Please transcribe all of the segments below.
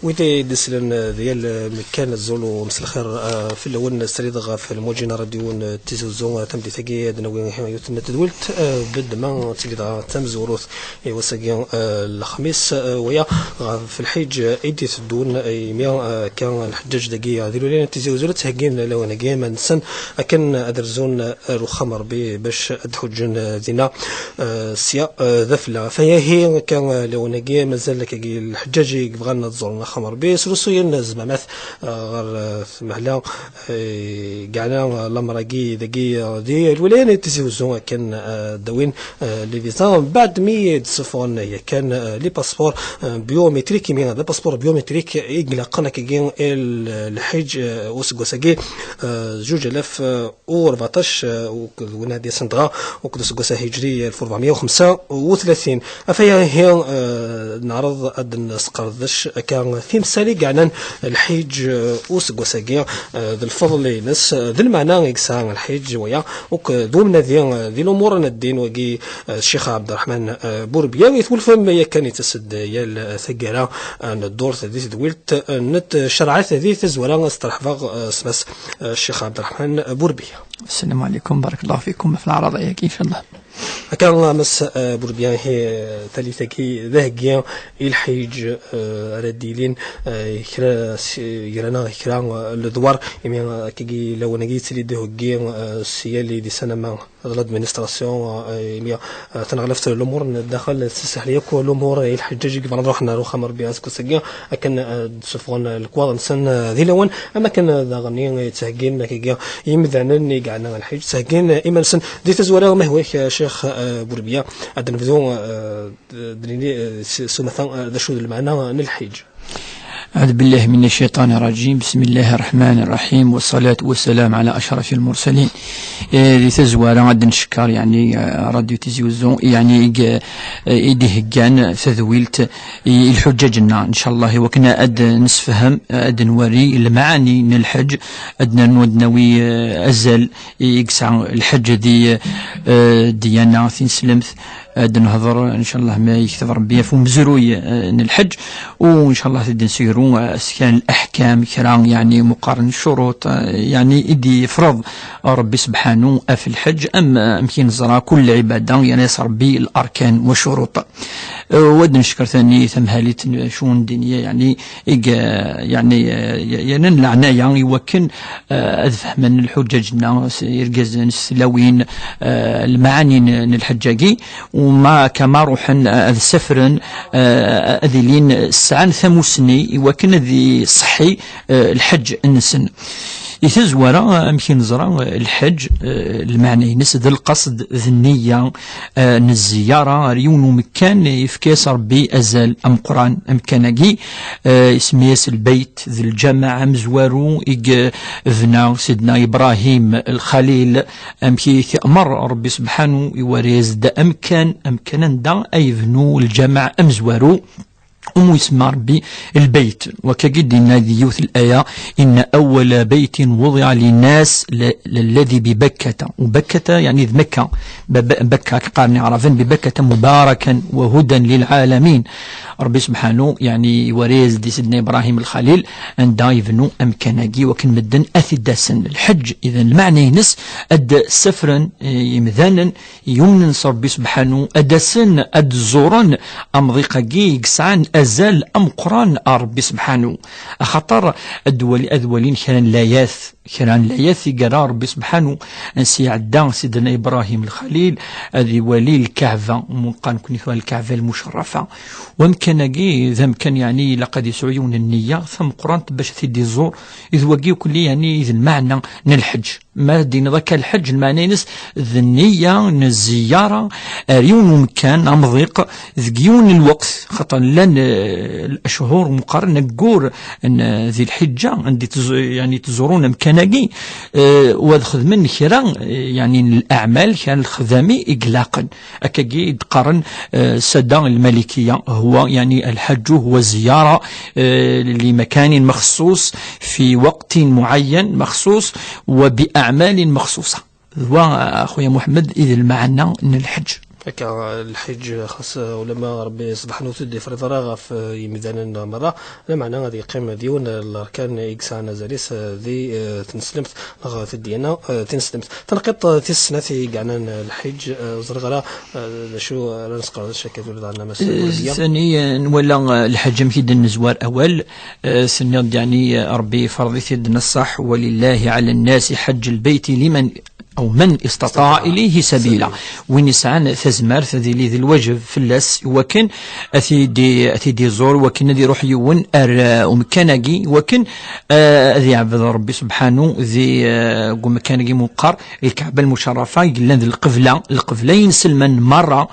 ويدي ديسلن ديال مكان الزولو مسل الخير في الاول سريدغ في الموجينا راديون تيزوزون تمدي ثقي دنوي يوتنا تدولت بد ما تلقى تمزوروث وساقي الخميس ويا في الحج ايدي تدون ميا كان الحجاج دقيقه ديروا لنا تيزوزولت هاكين لو انا كاع ما نسن كان ادرزون روخمر باش ادحجن دينا سيا ذفله فهي هي كان لو انا كاع مازال كي الحجاج بغانا تزورنا خمر بي سلسوين زعما غير مهلا كاعنا لامراكي دقي ديال الولايات تيزوزون كان داوين لي فيزا بعد مي تصفون هي كان لي باسبور بيومتريك مي هذا باسبور بيومتريك يقلقنا كي الحج وسكوساكي 2014 ونادي سندغا وكدسكوسا هجري 1435 افيا هي نعرض اد نسقردش كان في مسالي كاعنا الحج وسكوساكي ذا الفضل ينس ذا المعنى يكسان الحج ويا وكذومنا ذي الامور ندين وكي الشيخ عبد الرحمن بوربيا يتولفم يا كان يتسد يا الثقاله الدور ذي دويلت نت شرعات ذي تزولا استرحفا سماس الشيخ عبد الرحمن بوربيا. السلام عليكم بارك الله فيكم في العرض ياك ان شاء الله. كان مس بوربيان هي ثالثة كي ذهقيا الحيج رديلين كرا يرانا كرا الدوار يمين كي لو نجي تري دهقيا سيالي دي سنة ما الادمينستراسيون يمين تنغلفت الامور داخل السحليه كل الامور الحجاج كيف نروح نروح خمر بها سكوسكيا كان تشوفون الكواد نسن ذي لون اما كان ذا غني تهقين كي يمذعنني كاعنا الحج تهقين اما نسن دي تزوره ما هو شيخ بوربيا عندنا فيديو دريني سمثان ذا شو المعنى للحج. أعوذ بالله من الشيطان الرجيم. بسم الله الرحمن الرحيم والصلاة والسلام على أشرف المرسلين. لتزوار غادي نشكر يعني راديو تيزيوزون يعني إيديه كان تذويلت الحجاجنا إن شاء الله وكنا أد نسفهم أد نوري المعاني من الحج أدنا نودناوي أزل يقسع الحج ديانا ثين سلمث أد نهضر إن شاء الله ما يكتب ربي في مزروي الحج وإن شاء الله تدي نسيرو أسكان الأحكام كرام يعني مقارن الشروط يعني إدي فرض ربي سبحانه في الحج أما يمكن نزرع كل عبادة يعني يصر بي الأركان والشروط. ود نشكر ثاني ثمهاليت شون دينية يعني يعني العناية يوكن أذفه من الحجاجنا يرجز نسلاوين المعاني الحجاجي وما كما روحن السفر أذلين السعان ثموسني وكن ذي صحي الحج النسن يتزورا يمكن نزرا الحج المعنى ينسد القصد ذي النية الزيارة ريون مكان يفكيس ربي أزال أم قرآن أم كناجي اسميس البيت ذي الجامع مزوارو ذنا سيدنا إبراهيم الخليل أم كي أمر ربي سبحانه يوريز دا أمكان دا أي ذنو الجامع أمزوارو يسمى ربي البيت وكجد نادي يوث الآية إن أول بيت وضع للناس الذي ببكة وبكة يعني مكة بكة قارن عرفين ببكة مباركا وهدى للعالمين. ربي سبحانه يعني وريز دي سيدنا إبراهيم الخليل أن دايفنو أمكناجي وكن مدن أثداسن الحج إذا المعنى ينس أد سفرا يمذانا يمن ربي سبحانه أدسن أد زورا أمضيقاجي يقسعان أزال أم قرآن ربي سبحانه أخطر أدولين كان لاياث قرار ربي سبحانه أنسي عدان سيدنا إبراهيم الخليل هذه ولي الكعبة ومقان كنيثوا الكعبة المشرفة ومكان ذم كان يعني لقد يسعيون النية ثم قرآن باش ثدي الزور إذ وقيو كل يعني إذ المعنى نلحج ما دين ذاك الحج المعنى نس النية الزيارة ريون مكان أمضيق ذقيون الوقت خطا لن الأشهر مقارنة قور أن ذي الحجة عندي يعني تزورون مكاناقي وادخذ من خيرا يعني الأعمال كان الخدامي إقلاقا أكاقي تقارن سدا الملكية هو يعني الحج هو زيارة لمكان مخصوص في وقت معين مخصوص وبأعمال مخصوصة. وأخويا محمد إذا المعنى من الحج هكا الحج خاص ولما ربي سبحانه وتعالى فرض راه في يمدان مرة لا معنى غادي يقيم ديون الاركان اكسان زاليس ذي تنسلمت غا ديالنا تنسلمت تنقط تسناتي كاعنا الحج زرغرا شو نسقر الشكل ولا عندنا مسألة ثانيا ولا الحج مكيد النزوار اول سنة يعني ربي فرض يدنا الصح ولله على الناس حج البيت لمن أو من استطاع إليه سبيلا وين يسعى ثزمار ذي الوجه في اللاس وكن أثيدي زور وكن ذي روح يون ومكانجي وكن ذي عبد ربي سبحانه ذي مكانجي منقر الكعبة المشرفة يقلن ذي القفلة ينسلمن مرة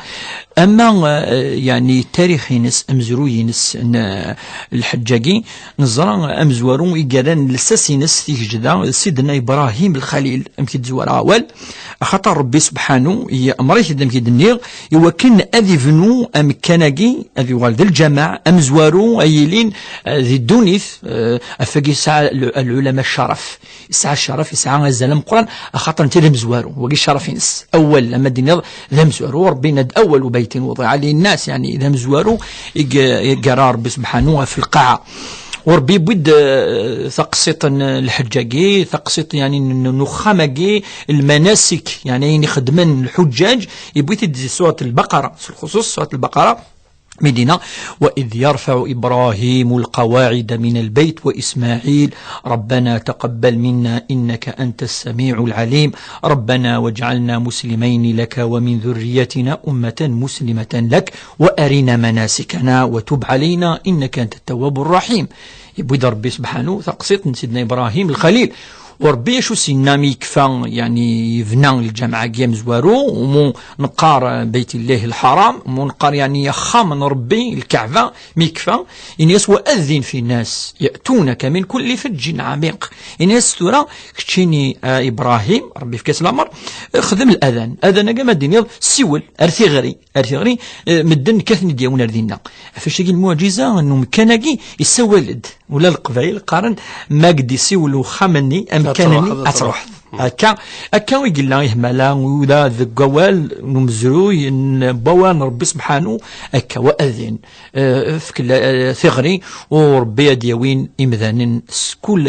أما يعني تاريخ ينس أمزرو ينس الحجاجي نزرا أمزورو يقالن لساس ينس تيجدا سيدنا إبراهيم الخليل أمكي زوار أول خاطر ربي سبحانه أمره يدم كي دنيغ يوكن أذي فنو أمكاناجي أذي والد الجماع أمزوارو أيلين ذي الدونيث أفاقي ساعة العلماء الشرف ساعة الشرف ساعة الزلم القرآن خاطر انت ذا مزوارو وقي الشرف ينس أول لما دينيغ ذا مزوارو ربنا أول بيت وضع للناس يعني ذا مزوارو يقرار ربي سبحانه في القاعة وربي بود ثقصيط الحجاجي ثقصيط يعني نخمجي المناسك يعني يخدمن الحجاج يبغي تدي سورة البقرة في الخصوص سورة البقرة مدينة وإذ يرفع إبراهيم القواعد من البيت وإسماعيل ربنا تقبل منا إنك أنت السميع العليم ربنا واجعلنا مسلمين لك ومن ذريتنا أمة مسلمة لك وأرنا مناسكنا وتب علينا إنك أنت التواب الرحيم يبوي ربي سبحانه تقصيت سيدنا إبراهيم الخليل وربي شو سينامي كفا يعني يفنان الجامعة جيم زوارو ومو نقار بيت الله الحرام ومو نقار يعني خامن ربي الكعبة ميكفا إن يسوى أذن في الناس يأتونك من كل فج عميق إن يسورا كتشيني إبراهيم ربي في كاس الأمر خدم الأذان أذان قام الدنيا سيول أرثي غري مدن كثني ديون أرذينا فاش المعجزة أنه مكانكي يسولد ولا القبائل قارن ما قد يسولو خامني كانني أتروح هكا ويقول يهملا وذا ذقوال نمزروي بوان ربي سبحانه هكا وأذن في ثغري وربي ديوين إمذان كل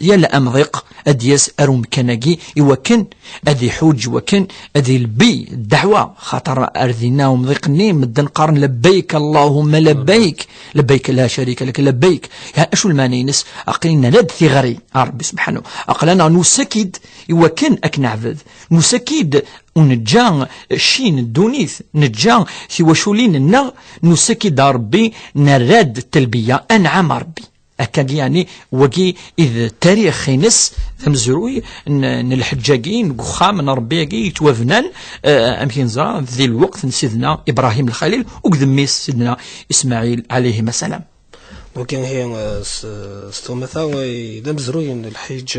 يلا أمضيق أديس أروم كناجي يوكن أدي حوج وكن أدي البي الدعوة خاطر أرذينا ومضيقني مدن قارن لبيك اللهم لبيك لبيك لا شريك لك لبيك أشو المانينس أقلنا ند ثغري ربي سبحانه أقلنا نسكد يوكن أكنعبد نسكيد ونجان شين الدونيث نجان في وشولين النغ نسكيد ربي نراد التلبية أنعم ربي أكاد يعني وقي إذ تاريخ نس ثمزروي الحجاجين قخام ربي يتوفنان أمكن زرا ذي الوقت سيدنا إبراهيم الخليل وقدميس سيدنا إسماعيل عليه السلام وكان هي ستومثا إذا مزروين الحج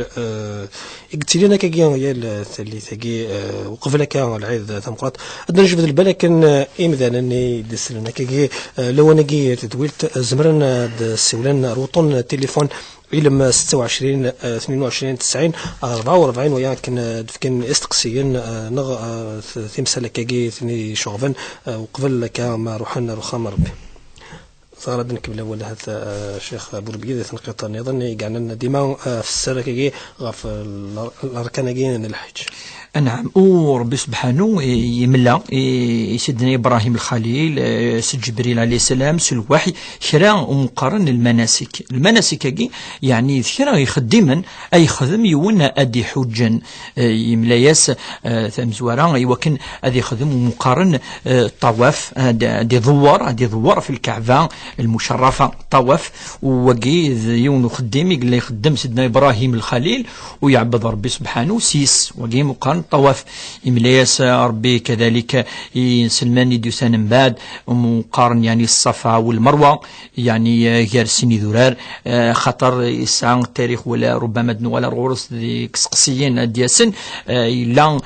قلت لنا كيان هي اللي ثقي وقفنا كان العيد تمقرات أدنا نجبد البلا كان إمذا أني دسلنا كي لو أنا كي تدويلت زمرنا السولان روطون التليفون إلى 26 22 90 44 ويا كان استقسيين نغ تمثال كي ثني شغفن وقبل كما روحنا رخام ربي صار نكمل أول هذا الشيخ بوربيد تنقيط النظام يقعنا ديما في السركة غاف الأركان جين الحج. نعم وربي سبحانه يملا سيدنا إبراهيم الخليل سيد جبريل عليه السلام سلوحي شرا ومقارن المناسك يعني شرا يخدما أي خدم يونا أدي حجا يملاياس ثمزورا وكن أدي خدم ومقارن طواف أدي ضوار في الكعبة المشرفة طواف وقي يون خدم يقول يخدم سيدنا إبراهيم الخليل ويعبد ربي سبحانه سيس وقي مقارن طواف إملياس ربي كذلك سلمان يدوسان من بعد ومقارن يعني الصفا والمروة يعني غير سني ذرار خطر يسعى التاريخ ولا ربما دنو ولا الغرس قسقسيين دياسن إلا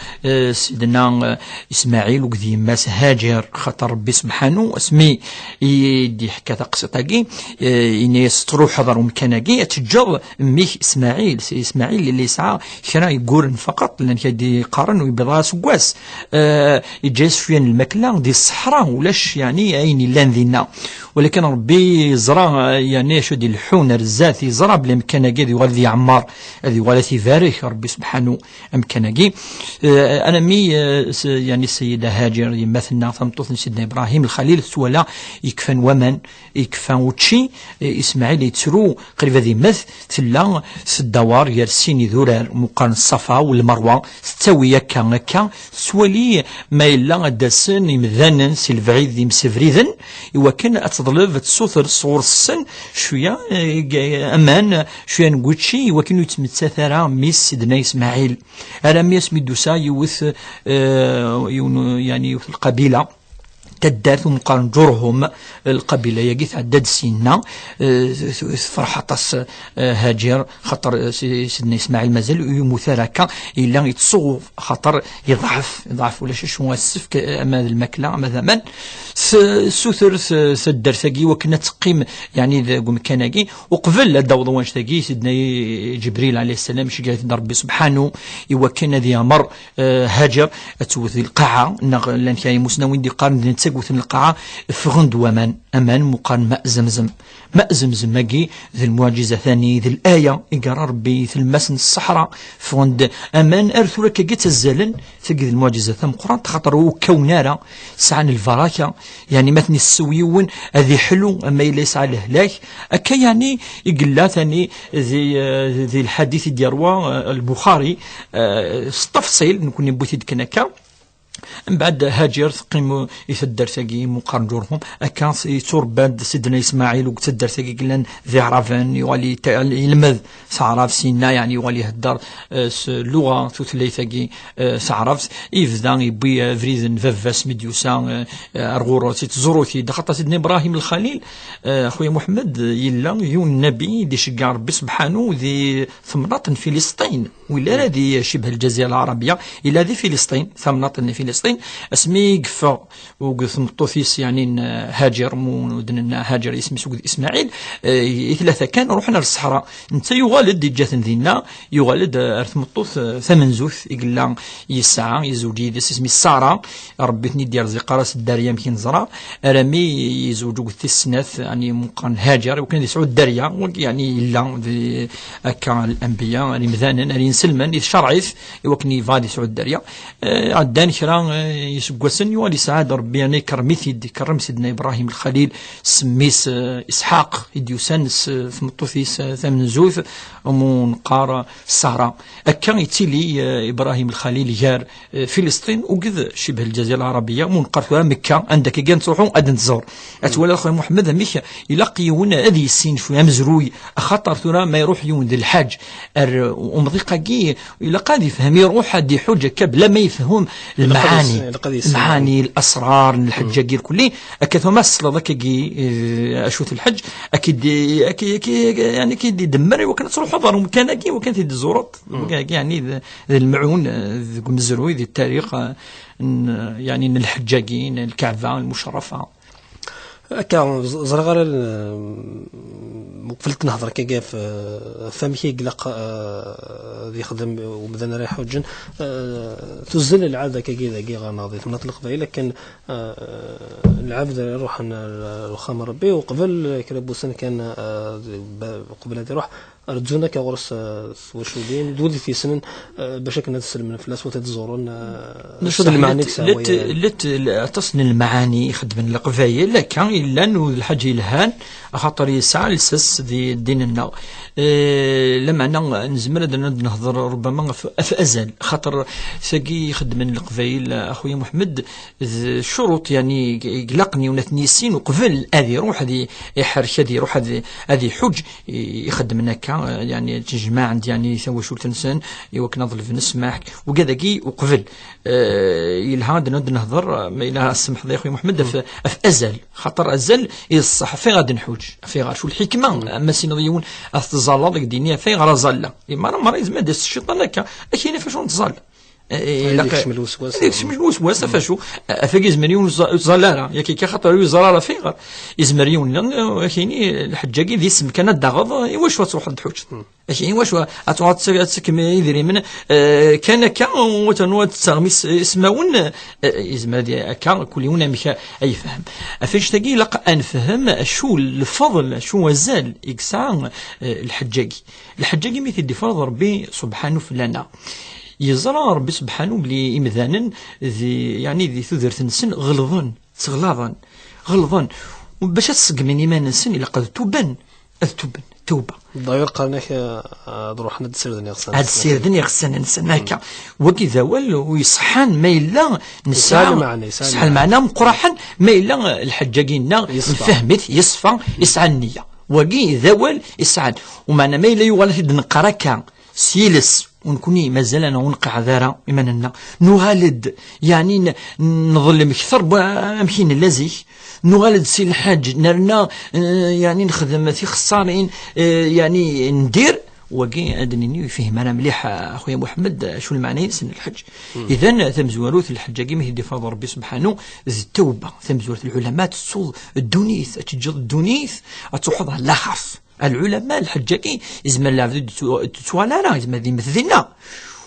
سيدنا إسماعيل وكذي ماس هاجر خطر ربي سبحانه اسمي يدي حكا كذا قصتاكي إني تروح حضر مكاناكي تجر ميك إسماعيل اللي يسعى كرا يقول فقط لأن كدي قارن ويبضا سكواس يجلس فين الماكلة دي الصحراء ولاش يعني أين لان ذينا ولكن ربي زرا يعني شو دي الحون رزات يزرا بلا مكاناكي ذي والذي عمار هذه ولا تبارك ربي سبحانه مكاناكي أنا مي يعني السيدة هاجر يمثلنا ثمطوث سيدنا إبراهيم الخليل سوالا يكفن ومن يكفن وتشي إسماعيل يتسرو قريبا ذي مث تلا الدوار يرسيني ذرار مقارن الصفا والمروة ستوي كا سوالي ما إلا داسن يمذانن سيلفعيد ذي مسفريذن وكان أتضلف تسوثر صور السن شوية أمان شوية نقولشي وكانوا يتمتثرا ميس سيدنا إسماعيل أنا ميس ميدوسا يوث يعني يوث القبيلة تدارت مقارن جرهم القبيلة يجيث عدد سنة فرحة تص هاجر خطر سيدنا إسماعيل مازال يمثلك إلا يتصو خطر يضعف ولا شو السفك أمام الماكلة أمام زمان سوثر سدر ثقي وكنا تقيم يعني ذا مكاناكي وقبل الدوض وانش ثقي سيدنا جبريل عليه السلام شي قالت ربي سبحانه وكان ذي أمر هاجر أتوث القاعة لأن كاين مسنوين دي قارن تسقوث القاعة فغند ومن أمان مقارن ماء زمزم ماكي ذي المعجزة ثاني ذي الآية إقرار ربي في المسن الصحراء فغند أمان أرثو لك جيت الزلن ثقي ذي المعجزة ثم قرآن تخطر كونارا سعن الفراكة يعني مثني السويون هذه حلو أما ليس على هلاك أكا يعني يقلا ثاني ذي الحديث ديالوا البخاري استفصيل نكون بوثيد كنكا من بعد هاجر تقيم يتدر ثقي مقارن جورهم أكان يتربد سيدنا إسماعيل وتدر ثقي قلن ذي عرفان يولي يلمذ سعرف سينا يعني يولي هدر لغة تثلي ثقي سعرف يفذا يبي فريزن ففاس مديوسا أرغوروتي تزوروتي دخلت سيدنا إبراهيم الخليل أخويا محمد يلا يون نبي دي شقا ربي سبحانه ذي ثمرة فلسطين ولا ذي شبه الجزيرة العربية إلى ذي فلسطين ثمرة فلسطين اسمي قفا وقف مطوثيس يعني هاجر مودن هاجر اسمي سوق إسماعيل ثلاثة كان روحنا للصحراء انت يغالد جاثن ذينا يغالد ارث مطوث ثمن زوث يقلا يسعى يزوجي ديس اسمي سارة ربيتني ديال زقارس الدارية يمكن زرا رمي يزوجوا السناث يعني مقارن هاجر وكان يسعود الدارية يعني إلا أكا الأنبياء يعني مثلا يعني سلمان يشرعث وكني فادي سعود الدارية عدان كرا يسقسن يوالي سعاد ربي يعني كرم سيدنا إبراهيم الخليل سميس إسحاق يديوسانس في مطوثيس ثمن زوث ومنقار السهرة أكا يتيلي إبراهيم الخليل جار فلسطين وقذ شبه الجزيرة العربية منقر مكة عندك كان تروحون أدن تزور أتولى أخوي محمد ميخ يلاقي هنا هذه السين شوية مزروي خطر ثرا ما يروح يون ذي الحاج ومضيقة كي يلاقى يفهم يروح هذه حجة كبلا ما يفهم المعاني الأسرار الحجة كير كلي أكثر ما صل ذاك أشوف الحج أكيد يعني كيد يدمر وكان تروح حضر وكان كي وكان في الزورات يعني المعون مزروي ذي التاريخ يعني الحجاجين الكعبة المشرفة أكا زرغار مقفلت نهضر كي فمي يقلق ذي خدم ومذن رايح وجن تزل العادة كي ذا غناضي ثم نطلق بها لكن العبد يروح الخمر ربي وقبل كربوسن كان قبل هذه روح رجونا كغرس وشودين دودي في سنن بشكل نتسلم من فلاس وتتزورون نشوف المعاني لت تصن المعاني خدم القفايل لكن إلا أنه الحاج الهان خاطر يسعى لسس دين النار لما نزمر نهضر ربما في أزل خاطر ثقي خدم القفايل أخويا محمد شروط يعني يقلقني ونثنيسين وقبل هذه روح هذه يحرش هذه روح هذه حج يخدم هكا يعني تجمع عندي يعني يسوي شو تنسن يوك نظل في نسمح وكذا كي وقبل يلهاد نهضر ما إلى السمح يا أخوي محمد في أزل خاطر أزل يصح في غاد نحوج في غار شو الحكمة أما سينضيون أتظل ذيك الدنيا في غار زلة مرة يزمد الشيطان هكا أكيد فاش نتظل يكشمل الوسواس يكشمل الوسواس فاشو افاك يزمريون زلالة ياكي كخاطر يزلالة فيغر يزمريون كايني الحجاكي ذي اسم كان داغض واش تروح الحوت كاين واش تسكم يدري من كان وتنوات تسغميس اسماون يزمر كا كل يوم ميكا اي فهم افاش تاقي لقى انفهم شو الفضل شو وزال اكسان الحجاكي مثل دي فرض ربي سبحانه فلنا يزرع ربي سبحانه بلي إمذانا ذي ثذر تنسن غلظا وباش تسقمن إيمان نسن إلا قد توبة الضير قالناك نروح هاد السردن يغسان هاد السردن يغسان نسن هكا وكذا ويصحان ما إلا نسعى المعنى مقرحا ما إلا الحجاجينا فهمت يصفى يسعى النية وكي ذوال يسعى ومعنى ما إلا يغالي نقرا سيلس ونكوني مازال انا ونقع ذارا ايماننا نغالد يعني نظلم اكثر امكين اللازي نغالد سي الحاج نرنا يعني نخدم في خسارين يعني ندير وكي ادنيني يفهم انا مليح اخويا محمد شو المعنى سن الحج اذا ثمزوروث الحج كيما يدي فضل ربي سبحانه التوبه ثمزوروث العلماء تصوض الدونيث تجد الدونيث تحضها لا خاص العلماء الحجاكي إزما لا تتوالا إزما ذي مثلنا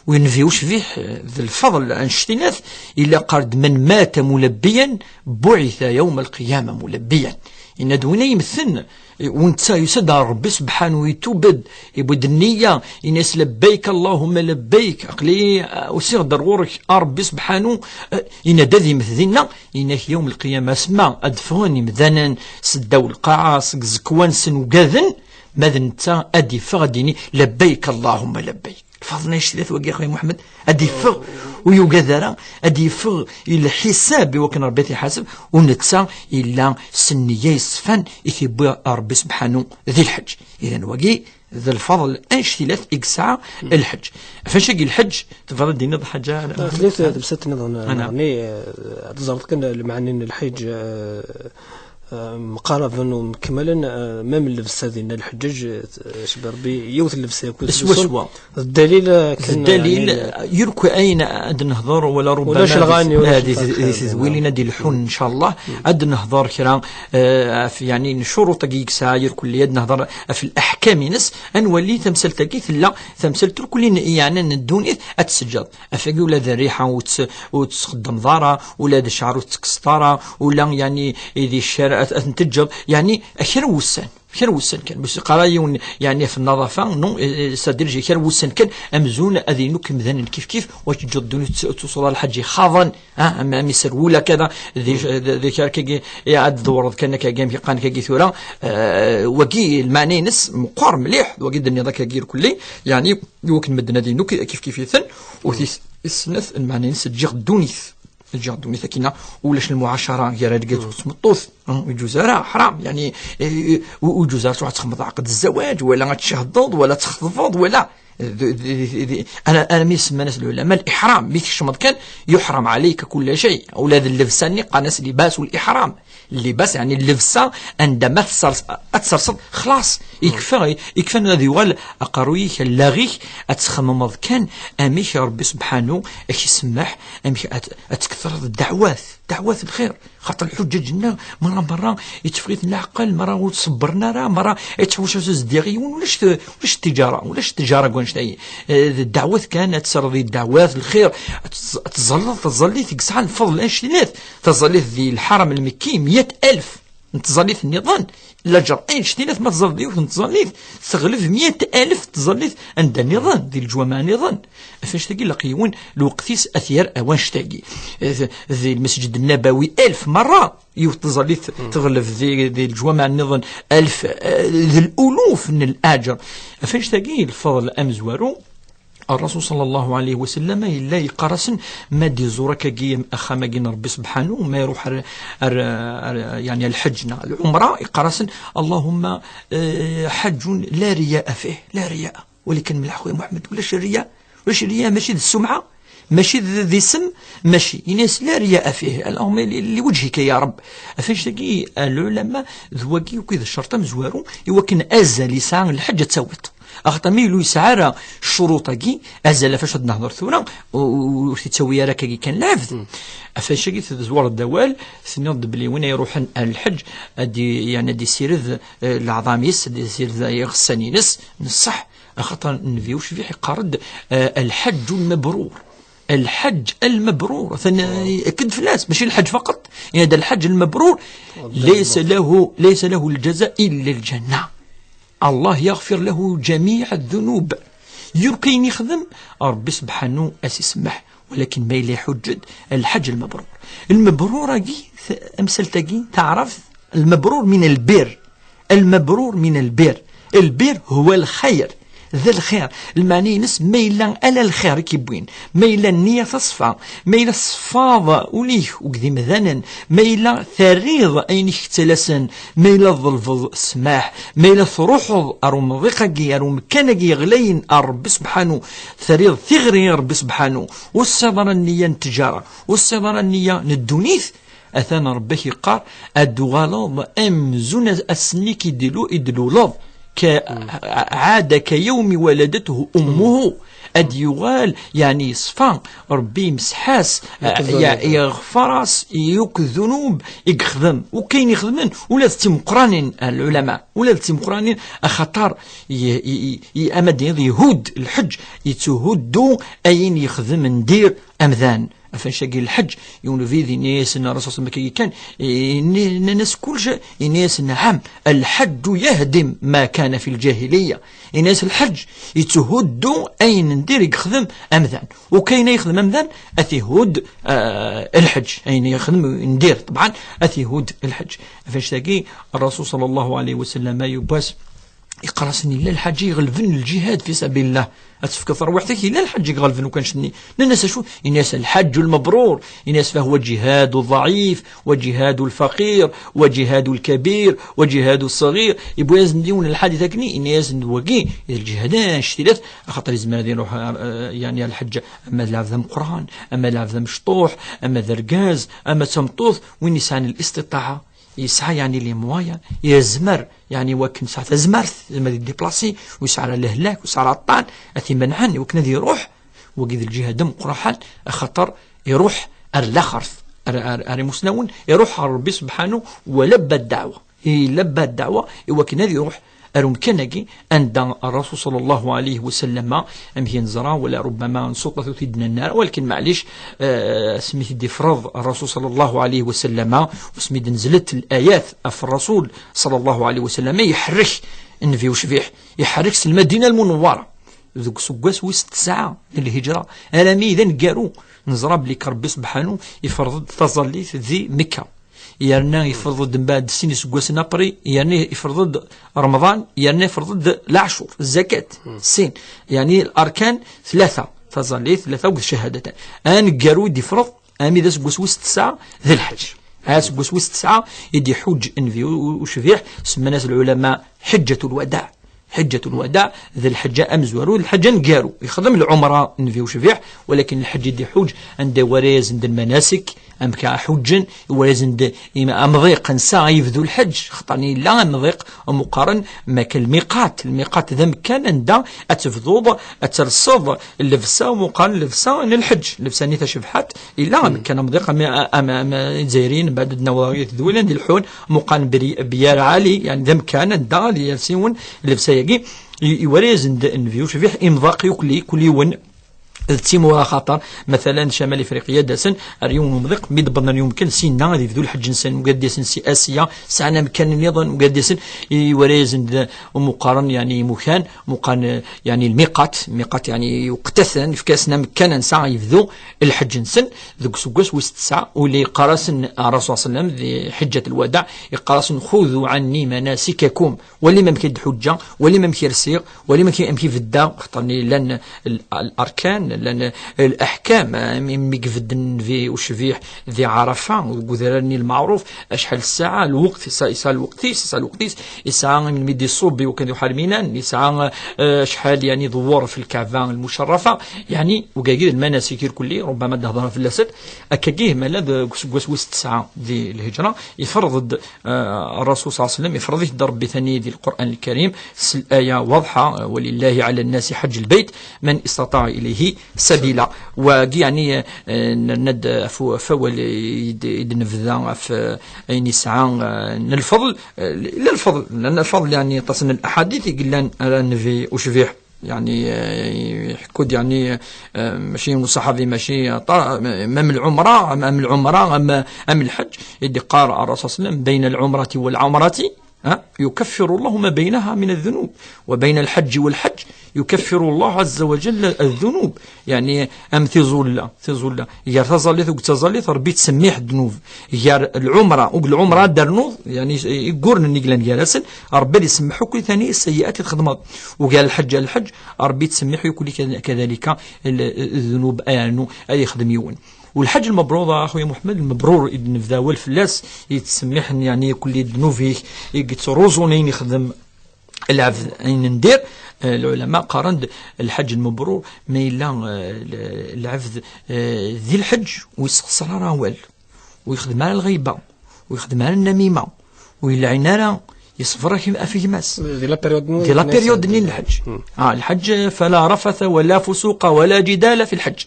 وينفيوش فيه ذي الفضل عن شتيناث إلا قرد من مات ملبيا بعث يوم القيامة ملبيا إن دون يمثلن وانت يسد ربي سبحانه يتوبد يبود النية يناس لبيك اللهم لبيك أقلي وسيغ ضرورك ربي سبحانه إن ذي مثلنا إنك يوم القيامة اسمع أدفغني مذانا سداو القاعة زكوان سن وقاذن ماذا انت أدي فغديني لبيك اللهم لبيك الفضل نايش ثلاث وقيا خويا محمد أدي فغ ويوقاذرا أدي فغ إلى الحساب وكان ربي يحاسب ونتسا إلا سنية يصفان يثيب ربي سبحانه ذي الحج إذا وقي ذا الفضل أنش ثلاث إكساع الحج فاش الحج تفضل دينا حاجة ثلاث بسات نظني تزرط كان المعنى الحج مقاربا ومكملا ما من اللبس هذه الحجاج شبه ربي يوث اللبس سوا الدليل كان الدليل يركو اين عاد نهضر ولا ربما ولا الغاني ولا ذويلنا دي الحون ان شاء الله عاد نهضر كرا في يعني شروط كيك ساير كل يد نهضر في الاحكام نس نولي تمثل تكيث لا تمثل كل يعني الدنيا اتسجد افاقي ولا ذا ريحه وتخدم ضاره ولا ذا شعر وتكسطاره ولا يعني ذي الشارع تنتجر يعني خير وسان كان بس قرايون يعني في النظافه نو سادرجي خير وسان كان امزون اذينك مذن كيف واش تجدون توصل الحج خاضا امامي سروله كذا ذي كي يعد دور كان كاين في قان كي ثوره وكي المعني نس مقار مليح وكي دني ذاك كير كلي يعني وكن مدنا دينو كيف يثن وثيس السنث المعني نس تجي دونيث الجهد مثكنا ولاش المعاشره هي راه لقيت تمطوث وجوزاره حرام يعني وجوزاره تروح تخمض عقد الزواج ولا تشهضض ولا تخفض ولا انا ميسمى ناس العلماء الاحرام ميكشمض كان يحرم عليك كل شيء اولاد اللبسان قناس لباس والاحرام اللباس يعني اللبسه عندما تصرصد خلاص يكفى هذا يقال اقرويك اللاغي اتخممض كان اميك ربي سبحانه يسمح اميك اتكثر الدعوات الخير خاطر الحجاج مرة يتفريت العقل مرة وتصبرنا راه مرة يتحوش زديغيون ولاش التجاره كونشتاي الدعوات كانت تسرضي الدعوات الخير تظلي تقسع الفضل اشتنات تظلي ذي الحرم المكي 100,000 نتظليت النظام لاجر اين شتينات ما تظليوث نتظليت تغلف 100,000 تظليت عند النظام ديال الجوامع نظام فاش تلقي لقيون الوقتيس اثير اوان شتاقي ذي المسجد النبوي 1000 مره تظليت تغلف ذي الجوامع النظام 1000 ذي الالوف من الاجر فاش تلقي الفضل امزوارو الرسول صلى الله عليه وسلم إلا يقرسن ما دي زورك جيم أخا جين ربي سبحانه ما يروح يعني الحجنا العمرة يقرسن اللهم حج لا رياء فيه لا رياء ولكن من الأخوي محمد ولاش الرياء ماشي ذي السمعة ماشي ذي سم ماشي يناس لا رياء فيه اللهم لوجهك يا رب فاش تجي العلماء ذواقي وكذا الشرطة مزوارو يوكن أزا لسان الحج تسوت اخطا ميلو يسعى الشروطكي ازال فاش نهضر ثورا وتسوي راك كان لافذ فاش كي تزور الدوال سنوض بلي وين يروح الحج ادي يعني دي سيرذ العظاميس دي سيرذ يغسانينس نصح خاطر نفيوش فيه قارد الحج المبرور. الحج المبرور ثاني اكد فلاس ماشي الحج فقط، يعني هذا الحج المبرور ليس له الجزاء الا الجنه. الله يغفر له جميع الذنوب. يمكن يخدم ربي سبحانه اسمح، ولكن ما يلي حجد الحج المبرور. المبرور امثلتكي تعرف المبرور من البر. المبرور من البر، البر هو الخير، ذا الخير المعني نس ميلا على الخير كيبوين ميلا النية تصفى ميلا الصفاضة وليه وكذي مثلا ميلا ثريض أين اختلسن ميلا الظلفظ سماح ميلا ثروحظ أرو مضيقكي أرو مكانكي غلين ربي سبحانه ثريض ثغري ربي سبحانه والصدر النية التجارة والصدر النية ندونيث أثان ربك قار أدوغالوض أمزون أسنيك يدلو لوض عاد كيوم ولدته أمه أديوغال يعني صفان ربي مسحاس يغفرس يوك ذنوب يخدم وكاين يخدمن ولا تيمقرانين العلماء ولا تيمقرانين أخطار أمد يهود الحج يتهدو أين يخدم ندير أمذان فنشاقي الحج يقول في ذي ناس ان الرسول صلى الله عليه وسلم كان الناس كل شيء الناس نعم الحج يهدم ما كان في الجاهليه. الناس الحج يتهدوا اين ندير يخدم امذان وكاين يخدم امذان اثيهود الحج اين يخدم ندير طبعا اثيهود الحج. فنشاقي الرسول صلى الله عليه وسلم يباس يقرصني لا الحج يغلبن الجهاد في سبيل الله أتفكر روحتك لا الحج يغلبن وكان شني الناس شو الناس الحج المبرور الناس فهو جهاد الضعيف وجهاد الفقير وجهاد الكبير وجهاد الصغير يبغى يزنديون الحادث كني الناس نوقي الجهادان شتيلات خاطر زمان يروح يعني الحج اما لافذم قران اما لافذم شطوح اما ذرقاز اما تمطوث وين يسعى الاستطاعه يسعى يعني لي موايا يزمر يعني وكن ساعة زمرت زمر ديبلاسي ويسعى لهلاك ويسعى الطعن أثي منعن وكن ذي يروح وقيد الجهة دم قرحان خطر يروح الأخرث أري مسنون يروح على ربي سبحانه ولبى الدعوة يلبى الدعوة وكن ذي يروح أرمكنكي عند الرسول صلى الله عليه وسلم أم ينزرا ولا ربما سلطة تدنا النار ولكن معليش سميت دي فرض الرسول صلى الله عليه وسلم وسميت نزلت الآيات في الرسول صلى الله عليه وسلم يحرك النبي وشفيح يحرك المدينة المنورة ذوك سقاس وست ساعة الهجرة ألمي إذا قالوا نزرا بلي ربي سبحانه يفرض تظليت ذي مكة يرنا يفرض بعد سنين سقوس نابري يعني يفرض رمضان يعني يفرض العشور الزكاة سين يعني الأركان ثلاثة تظلي ثلاثة والشهادتان أن قارود يفرض أمي ذا سقوس وست ساعة ذي الحج هذا سقوس وست ساعة يدي حج انفي وشفيح سمى ناس العلماء حجة الوداع حجة الوداع ذي الحجة أمزورو الحجة نقارو يخدم العمرة نفي وشفيح ولكن الحج دي حج عند وريز عند المناسك أم كحجن وريز عند أمضيق نسا يفذو الحج خطاني لا أمضيق مقارن ما كالميقات الميقات ذا مكان عند أتفضوض أترصد اللفسة ومقارن اللفسة أن الحج لفسة نيثا شفحات إلا كان أمضيق أم زايرين بعد النوايا ذولا عند الحون مقارن بيار عالي يعني ذا مكان عند ليرسيون اللفسة يجي يوريز نفيو شفيح إمضاق كل يوم تيمورا خاطر مثلا شمال افريقيا داسن اليوم مضيق ميدبرنا يمكن سينا غادي يبدو الحج نسن مقدسن سي اسيا سعنا مكان نظام مقدسن يوريز مقارن يعني مكان مقارن يعني الميقات يعني يقتثن في كاسنا مكان نسا يبدو الحج نسن ذوك سكوس وست ساعه واللي قراسن الرسول صلى الله عليه وسلم ذي حجه الوداع يقراسن خذوا عني مناسككم واللي ما مكيد حجه واللي ما مكير سيغ واللي ما مكي في الدا خاطرني لان الاركان لان الاحكام ميقفدن في وشفيح ذي عرفه وقدرني المعروف اشحال الساعه الوقت يسعى الوقت يسعى من ميدي الصوبي وكان يحرمينان يسعى شحال يعني ظهور في الكعبه المشرفه يعني وكاكيد المناسك كلي ربما تهضر في اللسد اكاكيه مالا وسوس 9 دي الهجره يفرض الرسول صلى الله عليه وسلم يفرض ضرب بثاني دي القران الكريم الايه واضحه ولله على الناس حج البيت من استطاع اليه سبيلا ويعني ند فول يدنفذا في نسعى الفضل لا الفضل لان الفضل يعني تصن الاحاديث يقول لنا في وشفيح يعني يحكود يعني ماشي الصحابي ماشي امام العمره ام الحج يدي قارئ الرسول صلى الله عليه وسلم بين العمره والعمره يكفر الله ما بينها من الذنوب وبين الحج والحج يكفر الله عز وجل الذنوب يعني تزول يا تزليت وتزليت ربي تسميح الذنوب يا العمره دار نوض يعني يقولن نيقلان جالسن ربي يسمحوا كل ثاني السيئات الخدمات وقال الحج ربي تسمح يكون كذلك الذنوب يعني اي يخدم يون والحج المبرور اخويا محمد المبرور ابن فداول فلاس يتسمح يعني كل ذنوبه يتروزونين يخدم العبد اين ندير العلماء قارند الحج المبرور ما الا العبد ذي الحج ويستخسر راه والو ويخدم على الغيبه ويخدم على النميمه ويلعنانا يصفر فيه ماس دي لا بيريود نين الحج الحج فلا رفث ولا فسوق ولا جدال في الحج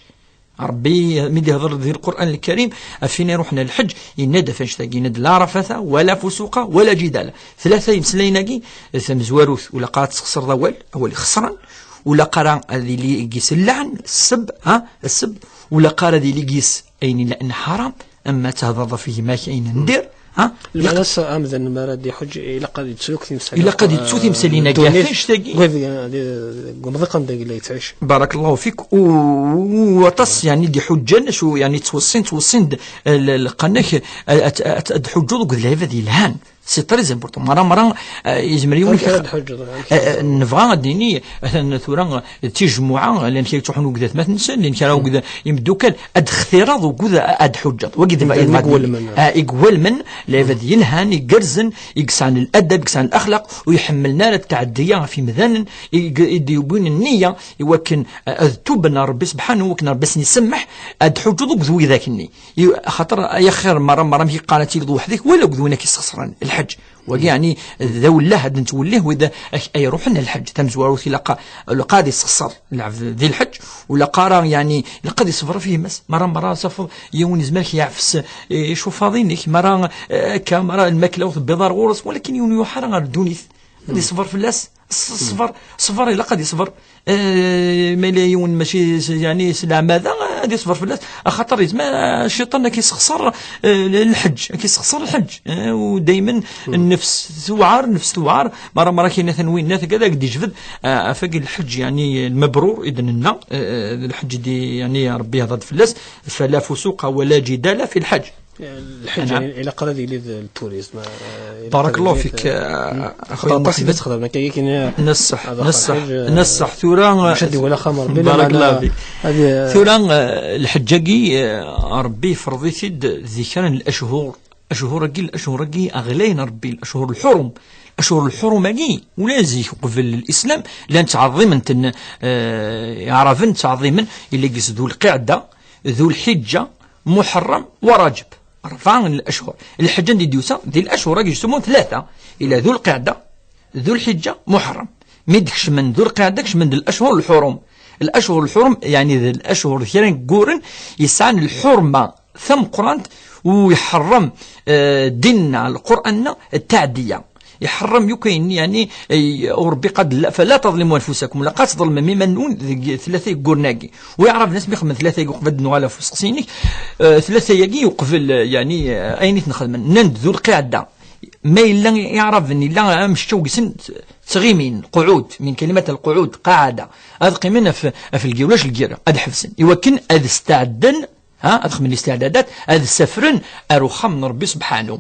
ربي مدي هضر ذي القرآن الكريم أفينا رحنا الحج ينادى فاش تاقي ينادى لا رفث ولا فسوق ولا جدال ثلاثة يمسليناكي ثم زواروث ولا قات تخسر ضوال أول خسرا ولا قرا اللي يقيس اللعن السب ولا قرا اللي يقيس أين لأن حرام أما تهضر فيه ما كاين ندير الناس امذن ما راد حج الى قد تسوق تمثال الى قد تسوق تمثالينا كيفاش تاقي قمضقا داقي اللي تعيش بارك الله فيك وتص يعني دي حجه شو يعني توصين القناك حجو قد العباد ديال الهان سي تري زامبورطون مرة يجمر يوم نبغى الدينية مثلا ثورا تجمعة لأن كي تروحون وقذات ما تنسى لأن كانوا وقذا يمدو كان أد اختراض وقذا أد حجة وقذا يقول من لعباد ينهان يقرزن يقس عن الأدب يقس عن الأخلاق ويحملنا التعدية في مذان يديبون النية يوكن توبنا ربي سبحانه وكن ربي يسمح أد حجة وقذو ذاكني خاطر يا خير مرة هي قالت لي وحدك ولا وقذونك يستخسران الحج ويعني ذو الله هذا نتوليه وإذا أي روحنا الحج تمزوارو في لقاد يسخسر ذي الحج ولا قارا يعني لقد يصفر فيه مس مرة صفر يون زمالك يعفس شو فاضينك مرة كامرة الماكلة وبيضار غورس ولكن يون يحرق الدونيث يصفر في اللاس صفر إلا قد يصفر مليون ماشي يعني سلع ماذا غادي يصفر في الناس خاطر ما الشيطان كيسخسر الحج ودائما النفس توعر مرة كاين تنوين ناس كذا قد يجبد فاق الحج يعني المبرور اذن لنا الحج دي يعني ربي هضد في الناس فلا فسوق ولا جدال في الحج الحج يعني الى قرا ديال التوريزم بارك الله فيك اخويا محمد خدمنا كاين نصح ثورا شدي ولا خمر بارك الله فيك ثورا الحجاجي ربي فرضي ثد ذكرا الاشهر الاشهر اغلين ربي الاشهر الحرم اكي ولازم قبل الاسلام لان تعظيما يعرفن تعظيما اللي قص ذو القعده ذو الحجه محرم ورجب 4 الأشهر الحجة دي ديوسا دي الأشهر يسمون 3 إلى ذو القعدة ذو الحجة محرم ميدكش من ذو القعدة كش من الأشهر الحرم يعني الأشهر ثيرين قورن يسعن الحرمة ثم قرآن ويحرم ديننا القرآن التعدية يحرم يكين يعني وربي قد فلا تظلموا انفسكم لا تظلم ممن نون 3 قرناقي ويعرف ناس بيخدم 3 يقبل نوالا فسقسينك 3 يجي يقبل يعني اين نخدم نند ذو القعده ما الا يعرف ان لا مشتو سن تغيمين قعود من كلمه القعود قاعده هذا قيمنا في الجولاش الجيره هذا حفسن يوكن هذا استعدن ادخل من الاستعدادات هذا سفرن اروخم من ربي سبحانه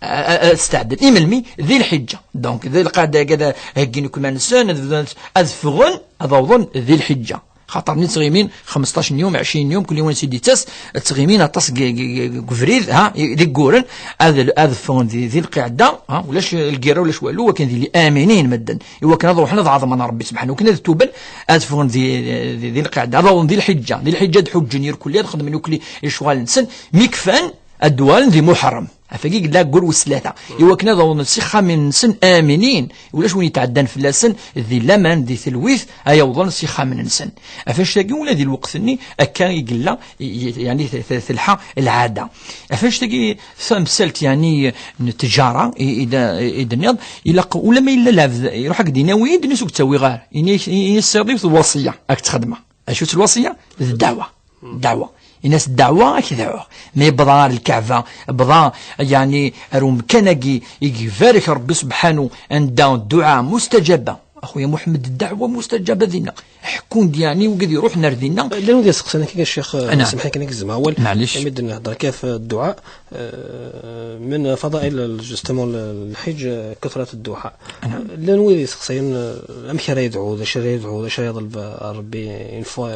استعدد إيملمي ذي الحجة دونك ذي القعدة كذا هكين كمان السنة أذفغن أضوضن ذي الحجة خاطر ني تغيمين 15 يوم 20 يوم كل يوم سيدي تاس تغيمين اطاس كفريد ديك كورن هذا فون ذي القعده ولاش الكيره ولاش والو وكان ذي امنين مدن ايوا كان نروح نضعظ من ربي سبحانه وكنا توبل هذا فون ذي القعده هذا ذي الحجه حج كل يخدم من كل شغال نسن ميكفان الدوال ذي محرم فكيك لا قول وسلاثه ايوا كنا ضو نسخه من سن امنين ولاش وين يتعدان في اللسن ذي لمن ذي ثلويث ايا وضن نسخه من نسن افاش تاقي ولا ذي الوقت ني اكا يقلا يعني ثلحه العاده افاش تاقي مثلت يعني التجاره اذا نيض الى ولا ما الا لا يروح هكا ديناوي دني سوق تسوي غار يستضيف الوصيه راك تخدمها اشوف الوصيه الدعوه الناس الدعوة كذا ما يبضى الكعبة بضا يعني روم كنجي يجي فارك ربي سبحانه أن الدعاء مستجابة أخويا محمد الدعوة مستجابة ذينا حكون يعني وقد يروح نردينا لا ودي سقسنا كي الشيخ سمحني كي نكزم اول معليش يمد نهضر كيف الدعاء من فضائل جوستمون الحج كثرة الدعاء لا نودي سقسين ام كي يدعو ذا شري يدعو ذا شري يطلب ربي اون فوا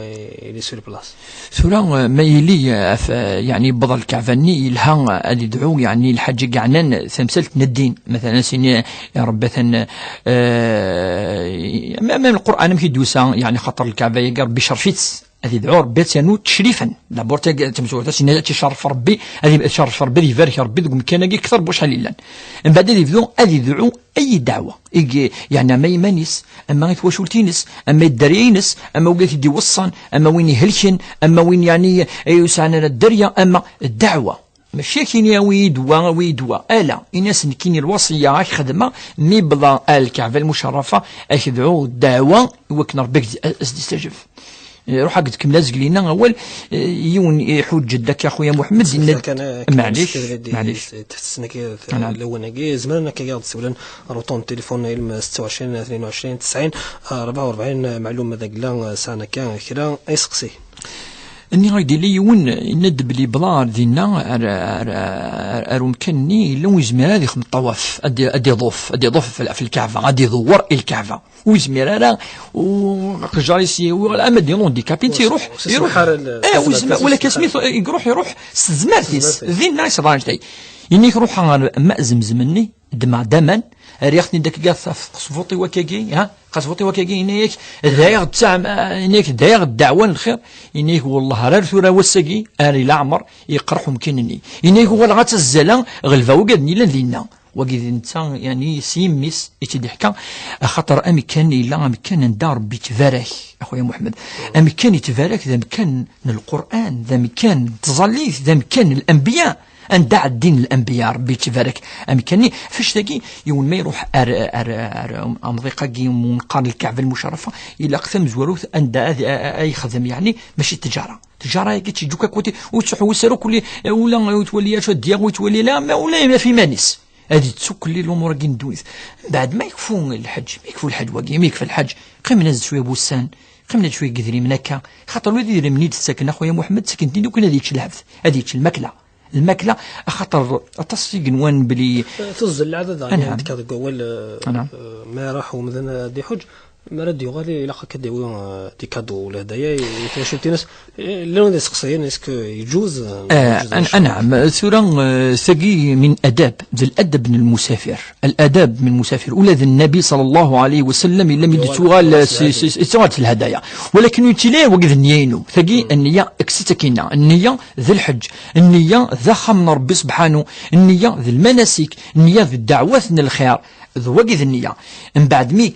لي سور بلاص سورة ما يلي يعني بضل الكعفاني لها اللي يدعو يعني الحج قعنان ثمثلت ندين مثلا سيني يا رب مثلا من القرآن مكي دوسا يعني خطر الكعبة يقر بشرفيتس هذه دعور بيت ينو تشريفا لابور تمسوا تسنى تشرف ربي هذه تشرف ربي يبارك ربي ذوك مكان اكثر بوش حليلا من بعد هذه بدون هذه دعو اي دعوه يعني ما يمانيس اما يتواشولتينس اما يدرينس اما وقت يدي وصن اما وين يهلكن اما وين يعني يسعنا الدريه اما الدعوه ماشي كينيا ويدوا الا الناس كيني الوصيه خدمه مي بلا الكعبه المشرفه اخذوا الدعوه وكنا ربك استجب روح قد كم لازق لينا اول يون يحوج جدك يا خويا محمد معليش تحسنا كي الاول كي زماننا كي قاعد تسولن روطون تليفون علم 26 22 90 44 معلومه ذاك لا ساعه كان كرا يسقسي اني غايدي لي يون ندب لي بلار دينا مكني لو يزمر هذه خم الطواف ادي ضوف في الكعبه ادي ضور الكعبه ويزمر هذا وجاريسي ولا ما ديرون دي كابيتي يروح ولا كاسميث يروح زمرتيس ذي نايس رانجتي اني يروح ماء زمزمني دما ريختني داك كاع قصفوطي وكاكي قصفوطي وكاكي انيك داير تاع انيك داير الدعوه للخير انيك والله راه ثورا وساكي اري العمر يقرحهم كينني انيك هو لغات الزلا غلفا وقادني لذينا وقيد انت يعني سيميس يتضحك خاطر امكان الا امكان ندار بتفارك اخويا محمد امكان يتفارك ذا مكان القران ذا مكان تظليث ذا مكان الانبياء أن دع الدين الأنبياء ربي تبارك أمكاني فاش تاقي يوم ما يروح أمضيقاقي منقار الكعبة المشرفة إلى قثم زوروث أن أي خدم يعني ماشي تجارة هيك تجوكا كوتي وتسحو وسارو كل ولا تولي شو دياغ وتولي لا ما ولا ما في مانيس هذه تسوق لي الأمور كي ندويث بعد ما يكفون الحج ما يكفو الحج واقي ما يكفي الحج قيم نزل شوية بوسان قيمنا شوية قذري من هكا خاطر ولدي يدير منيد ساكن أخويا محمد سكنتني وكان هذيك الحفظ هذيك الماكله خاطر تصفيق نوان بلي تزل العدد يعني كتقول ما راحوا مثلا دي حج ما رد يغالي لا كديو دي كادو ولا هدايا يتواشلتي ناس لون دي سقسيين اسكو يجوز نعم ثورا ثقي من اداب ذي الادب من المسافر الاداب من المسافر ولد النبي صلى الله عليه وسلم لم يدتوغال سوات الهدايا ولكن يتلي وقذ نيينو ثقي النيه اكستكينا النيه ذي الحج النيه ذا خمن ربي سبحانه النيه ذي المناسك النيه ذي الدعوات من الخير ذو وقذ النيه من بعد مي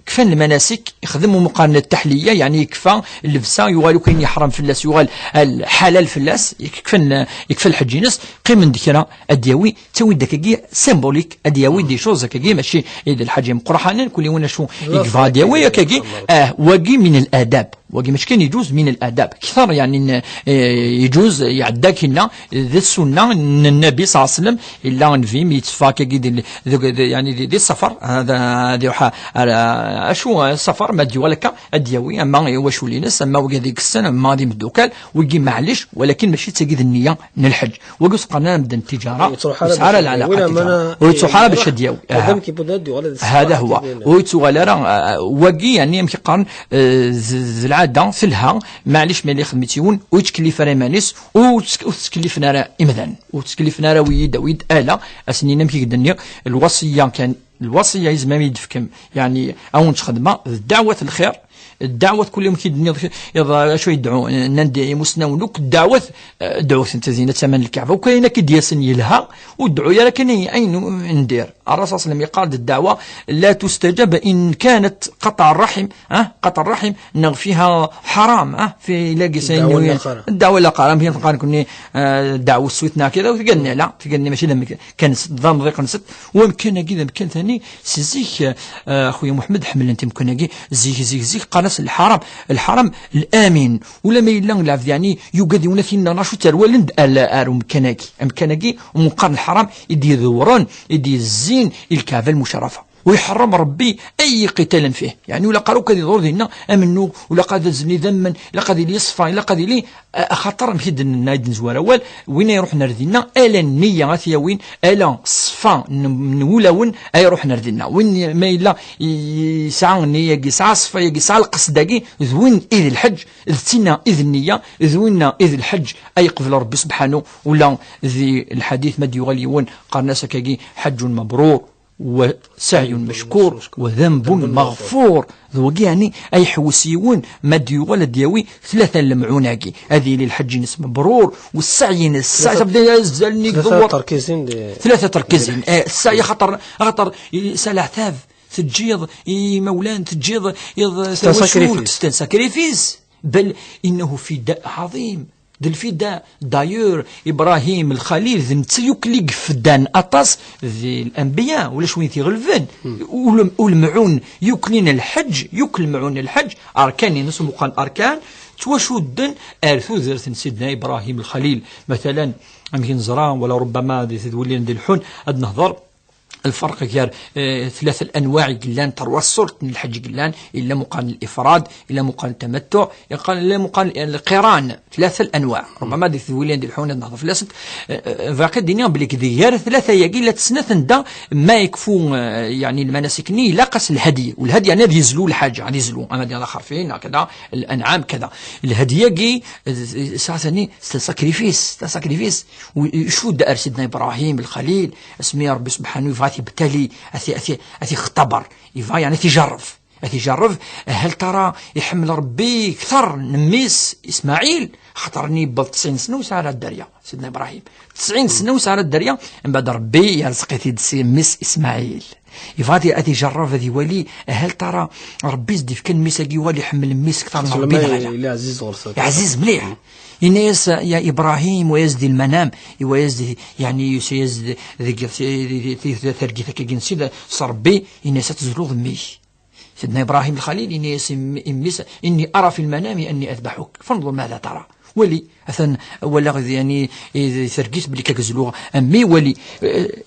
كفى المناسك يخدموا مقارنة التحلية يعني يكفى اللبسة يوالو كاين يحرم فلاس يوال الحلال فلاس يكفى الحجينس قيم من ذكرى الدياوي تسوي داكاكي سيمبوليك الدياوي دي شوز كاكي ماشي إذا الحاجة مقرحانا كل يوم شو يكفى دياوي كاكي واقي من الآداب واقي مش كان يجوز من الآداب كثر يعني يجوز يعداك لنا ذي السنة النبي صلى الله عليه وسلم إلا نفيم يتفا كاكي يعني دي السفر هذا دي اشو السفر ما ديوالك الدياوي اما واش وليناس اما وهذيك السنه ما غادي مدوكال ويجي معليش ولكن ماشي تاكيد النيه من الحج وقص قلنا نبدا التجاره سعر العلاقه ويتسحر باش دياوي هذا هو ويتسغال راه واقي يعني يمكن قرن عاده ثلها معليش ملي خدمتيون ويتكلف راه مانيس وتكلفنا راه امذان وتكلفنا راه ويد الا اسنينا مكي قدني الوصيه كان الوصيه يزمام يدفكم يعني او تخدمه دعوه الخير الدعوة كل يوم كيدني شو يدعو ندعي مسنونك الدعوة دعوة انت زينة ثمن الكعبة وكاينه كيدياسن يلها ودعو يا لكن اين ندير الرسول صلى الله عليه وسلم قال الدعوة لا تستجاب ان كانت قطع الرحم قطع الرحم فيها حرام في لاقي سين الدعوة لا قال هي قال كوني دعوة سويتنا كذا وتقلنا لا تقلنا ماشي لما كان ضم ضيق نست ويمكن كذا مكان ثاني سيزيك اخويا محمد حمل انت ممكن زيك قال الحرم الامن ولا ما يلا نلعب يعني يوجد هنا فينا نشو ترولند الا امكانكي ومقارن الحرم يدي ذوران يدي الزين الكعبه المشرفه ويحرم ربي اي قتال فيه يعني ولا قالوا كذي دور دينا امنوا ولا قاد زني ذما لا قاد لي يصفى لا قاد لي خاطر مشيد نايد نزوار اول وين يروح نردينا الا النيه غاتيا وين الا صفا نولون اي يروح نردينا وين ما الا يسعى النيه يسعى صفا يسعى القصداكي ذوين اذ الحج ذتنا اذ النيه ذوينا اذ الحج اي قبل ربي سبحانه ولا ذي الحديث ما يغليون قال ناس كاكي حج مبرور وسعي مشكور وذنب مغفور ذوق يعني اي حوسيون ما ديوغل دياوي ثلاثه لمعوناكي هذه للحج نس مبرور والسعي تبدا يزلني ثلاثه تركيزين السعي خطر سلاحتاف تجيض مولان تجيض ساكريفيس بل انه فداء عظيم الفداء دايور ابراهيم الخليل ذنت يكلق فدان اطاس ذي الانبياء ولا شوين تيغلفن والمعون يكلين الحج يكل معون الحج اركان نسمو قان اركان توشدن ارثو زرت سيدنا ابراهيم الخليل مثلا يمكن زران ولا ربما تولي ندير الحون اد نهضر الفرق كير ثلاث الانواع قلان توصل الحج قلان الا مقارن الافراد الا مقارن التمتع يقال الا مقارن القران ثلاث الانواع ربما دي ثويلين ديال الحونه نهضر في لاسك فاقد الدنيا بلي كدير ثلاثه يا قله سنه دا ما يكفو يعني المناسكني لاقص الهدي والهدي يعني يزلوا الحاجه غادي يزلوا انا ديال خرفين كذا الانعام كذا الهديه كي ساعتني ساكريفيس وشو دار سيدنا ابراهيم الخليل اسمي ربي سبحانه بالتالي أثي اختبر يعني تجرب هل ترى يحمل ربي اكثر نميس اسماعيل خطرني ب 90 سنه وسعر الدريه سيدنا ابراهيم 90 سنه وسعر الدريه من بعد ربي يرزق تيدسي مس اسماعيل يفاتي اتي جرب ذي ولي هل ترى ربي زدي في كان ميساكي ولي يحمل ميس اكثر من ربي يا عزيز مليح يناس يا ابراهيم ويزدي المنام ويزدي يعني يزدي ثرقي ثكي جنسي صربي يناس تزلو ذمي سيدنا ابراهيم الخليل يناس اني ارى في المنام اني اذبحك فانظر ماذا ترى ولي اثن ولا يعني ثرقيت بلي كزلو امي ولي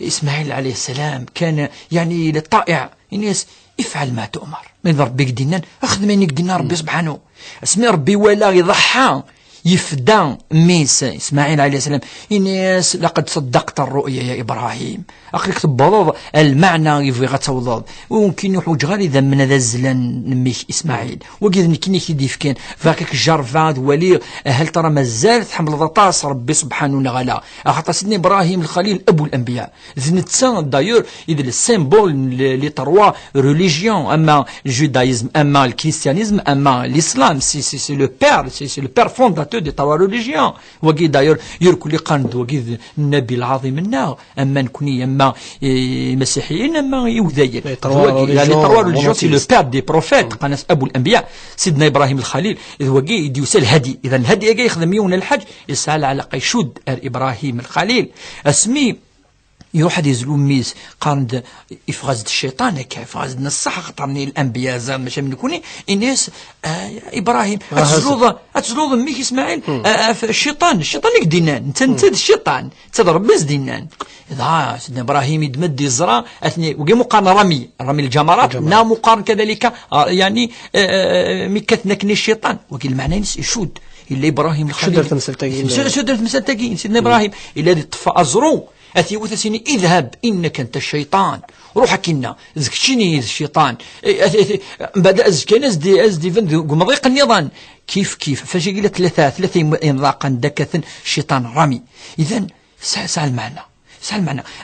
اسماعيل عليه السلام كان يعني للطائع الناس افعل ما تؤمر من ربي قدينا اخذ منك دينا ربي سبحانه اسمي ربي ولا يضحى يفدى ميسى اسماعيل عليه السلام الناس لقد صدقت الرؤيا يا ابراهيم اخليك تبضض المعنى يبغي غتوضض وممكن يحوج غير اذا من ذا الزلان نميك اسماعيل وكذا كني كيدي فكان فاكك جرفاد ولي هل ترى مازال تحمل ضطاس ربي سبحانه وتعالى خاطر سيدنا ابراهيم الخليل ابو الانبياء زنتسان دايور اذا السيمبول لي تروا ريليجيون اما الجودايزم اما الكريستيانيزم اما الاسلام سي لو بير فونداتور دي تروا ريليجيون وكي دايور يركل قند وكي النبي العظيم النار اما نكوني اما مسيحيين اما يهوديين يعني تروا ريليجيون سي لو بير دي بروفيت قناص ابو الانبياء سيدنا ابراهيم الخليل وكي يديوس الهدي اذا الهدي جاي يخدم يوم الحج يسال على قيشود ابراهيم الخليل اسمي يروح هذا يزلو ميز قارند يفغز الشيطان هكا يفغز الصح خطرني الانبياء زعما ماشي من يكوني الناس ابراهيم اتزلوض ميك اسماعيل الشيطان يقدينان انت الشيطان تضرب بس دينان اذا سيدنا ابراهيم يدمد الزرع اثني وقي مقارنه رمي الجمرات نا مقارن كذلك يعني مكثنا كني الشيطان وقي المعنى يشود الا ابراهيم الخليل شدرت مسلتاكين سيدنا ابراهيم الا طفى ازرو أتي وثسيني اذهب إنك أنت الشيطان روح كنا زكشيني الشيطان بدأ زكينا أزدي فند قمضيق النظام كيف فاش قلت ثلاثة إنضاقا دكثا الشيطان رامي إذن سأل معنا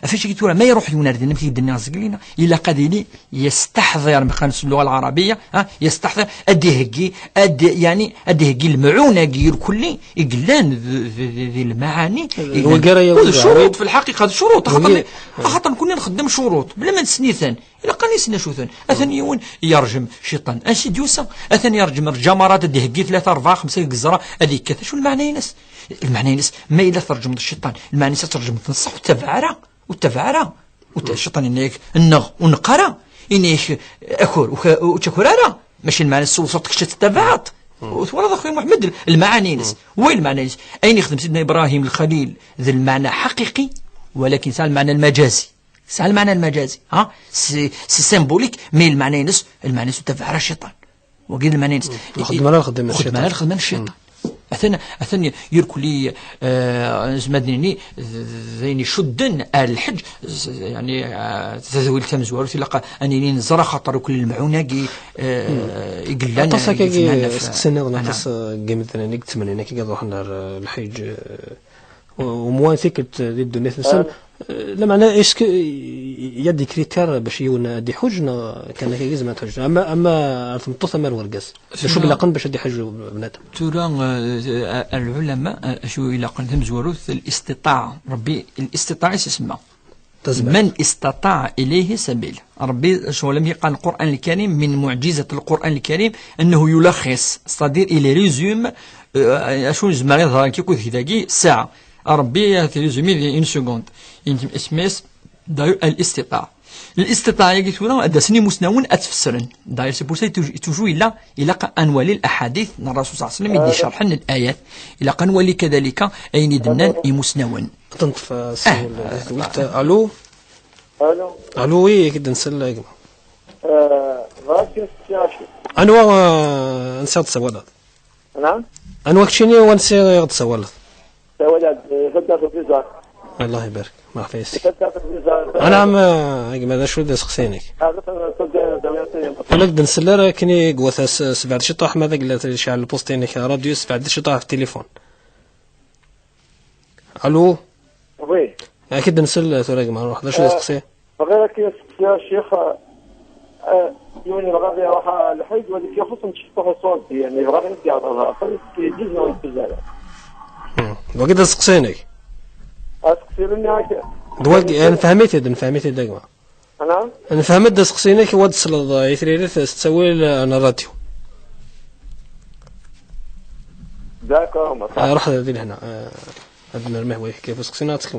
فاش قلت ما يروح يوناردي نمشي يدني رزقلينا إلا قديني يستحضر مخانس اللغة العربية يستحضر أديهجي المعونة جير كلي إقلان ذي المعاني هذا شروط في الحقيقة هذا شروط خاطر كنا نخدم شروط بلا ما نسنيثان إلا قال نسنا شو ثان أثني يون يرجم شيطان أشي ديوسا أثني يرجم الجمرات أديهجي 3 4 5 قزرة هذيك كذا شو المعنى ينس ما إلا ترجم الشيطان المعنى ترجم الصح والتفعرة الشيطان إنك النغ ونقرا إنك أكل وتكرارا ماشي المعنى صوتك تتبعت ولا أخوي محمد المعاني نس وين المعنى نس أين يخدم سيدنا إبراهيم الخليل ذا المعنى حقيقي ولكن سأل المعنى المجازي سي سيمبوليك مي المعنى نس تتبع الشيطان وقيل المعنى نس خدم الشيطان أثني يركلي زمدني ذيني شدن الحج يعني تذويل تمزور تلقى أني نزرع خطر كل المعونة يقلنا تصك سنة نقص جيم ثاني نكتمل إنك قاعد روحنا الحج وموان ثقت ضد الناس لما إيش يدي كريتير باش يون دي حجنا كان كيز ما تحج أما تمطث مال ورقص شو بلاقن باش دي حج بنادم ترى العلماء شو يلاقن هم زوروث الاستطاعة ربي الاستطاعة اسمها من استطاع إليه سبيل ربي شو لم يقال القرآن الكريم من معجزة القرآن الكريم أنه يلخص صدير إلى ريزوم شو زمان يظهر كيكو ثلاثة ساعة ربي تريزومي دي إن سكوند اسميس داير الاستطاعة قلت لنا أدسني مسنون أتفسرن داير سبوسي توجو إلى أنوالي الأحاديث الرسول صلى الله عليه وسلم يدي شرحا الآيات إلى أنوالي كذلك أين دنان مسنون تنطف ألو وي كده نسال يا جماعة نسيت سوالات نعم أنا وكشيني ونسيت سوالات الله يبارك ما فيش انا عم هذا شو بدي سقسينك لك نسلر كني قوث سبعة شطاح ماذا قلت شعل البوستينك راديو سبعة شطاح في التليفون الو وي اكيد نسل ثلاث ما نروح هذا شو سقسي غيرك يا شيخ يوني بغادي يروح الحج وديك يخصم تشطح الصوت يعني بغادي ندي على الرأس يجيزنا ونتزالها وكده سقسينك أسقسيني هكا دواقي أنا فهمت دقيقة أنا فهمت سقسينك واد صلى يثريرث تسوي أنا راديو ذاك راح ذي هنا هذا المهوي كيف سقسيناتك